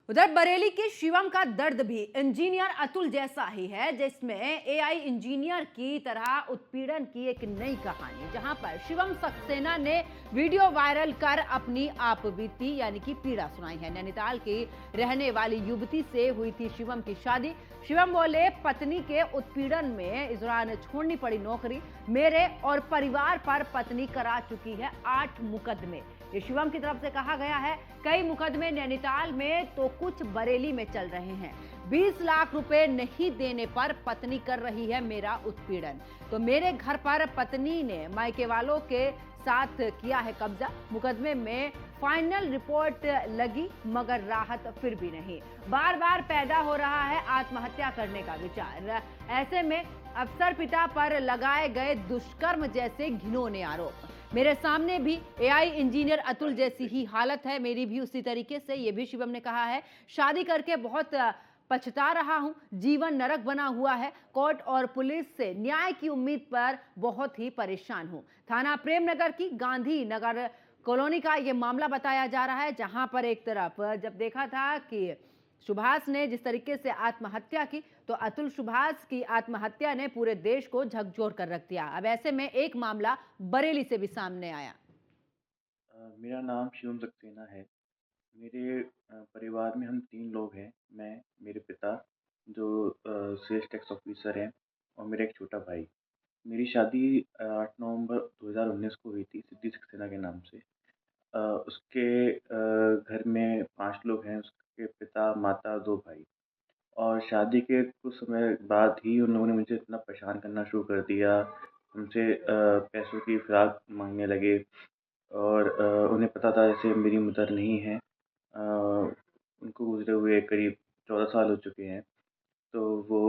उधर बरेली के शिवम का दर्द भी इंजीनियर अतुल जैसा ही है, जिसमें एआई इंजीनियर की तरह उत्पीड़न की एक नई कहानी, जहां पर शिवम सक्सेना ने वीडियो वायरल कर अपनी आप बीती यानी कि पीड़ा सुनाई है। नैनीताल की रहने वाली युवती से हुई थी शिवम की शादी। शिवम बोले, पत्नी के उत्पीड़न में इस दौरान छोड़नी पड़ी नौकरी। मेरे और परिवार पर पत्नी करा चुकी है 8 मुकदमे। ये शिवम की तरफ से कहा गया है। कई मुकदमे नैनीताल में तो कुछ बरेली में चल रहे हैं। 20 लाख रुपए नहीं देने पर पत्नी कर रही है मेरा उत्पीड़न। तो मेरे घर पर पत्नी ने मायके वालों के साथ किया है कब्जा। मुकदमे में फाइनल रिपोर्ट लगी, मगर राहत फिर भी नहीं। बार बार पैदा हो रहा है आत्महत्या करने का विचार। ऐसे में अफसर पिता पर लगाए गए दुष्कर्म जैसे घिनौने आरोप। मेरे सामने भी एआई इंजीनियर अतुल जैसी ही हालत है, मेरी भी उसी तरीके से। ये भी शिवम ने कहा है, शादी करके बहुत पछता रहा हूं, जीवन नरक बना हुआ है। कोर्ट और पुलिस से न्याय की उम्मीद पर बहुत ही परेशान हूं। थाना प्रेम नगर की गांधी नगर कॉलोनी का ये मामला बताया जा रहा है, जहां पर एक तरफ जब देखा था कि सुभाष ने जिस तरीके से आत्महत्या की, तो अतुल सुभाष की आत्महत्या ने पूरे देश को झकझोर कर रख दिया। अब ऐसे में एक मामला बरेली से भी सामने आया। मेरा नाम शिवम सक्सेना है। मेरे परिवार में हम 3 लोग हैं। मैं, मेरे पिता जो सेल्स टैक्स ऑफ़िसर हैं और मेरा एक छोटा भाई। मेरी शादी 8 नवंबर 2019 को हुई थी सिद्धि सक्सेना के नाम से। उसके घर में 5 लोग हैं, उसके पिता, माता, 2 भाई। और शादी के कुछ समय बाद ही उन लोगों ने मुझे इतना परेशान करना शुरू कर दिया। हमसे पैसों की फिराक माँगने लगे। और उन्हें पता था जैसे मेरी मदर नहीं है। उनको गुज़रे हुए करीब 14 साल हो चुके हैं। तो वो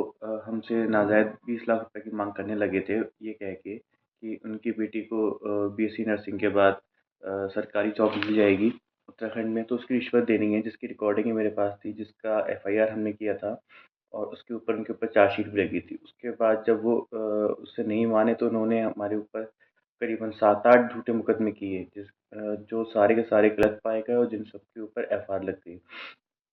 हमसे नाजायज़ 20 लाख रुपए की माँग करने लगे थे, ये कह के कि उनकी बेटी को बीएससी नर्सिंग के बाद सरकारी जॉब मिल जाएगी उत्तराखंड में, तो उसकी रिश्वत देनी है, जिसकी रिकॉर्डिंग मेरे पास थी, जिसका एफआईआर हमने किया था और उसके ऊपर उनके ऊपर चार्जशीट भी लगी थी। उसके बाद जब वो उससे नहीं माने तो उन्होंने हमारे ऊपर करीबन 7-8 झूठे मुकदमे किए, जो सारे के सारे गलत पाए गए और जिन सब के ऊपर एफआईआर लग गई।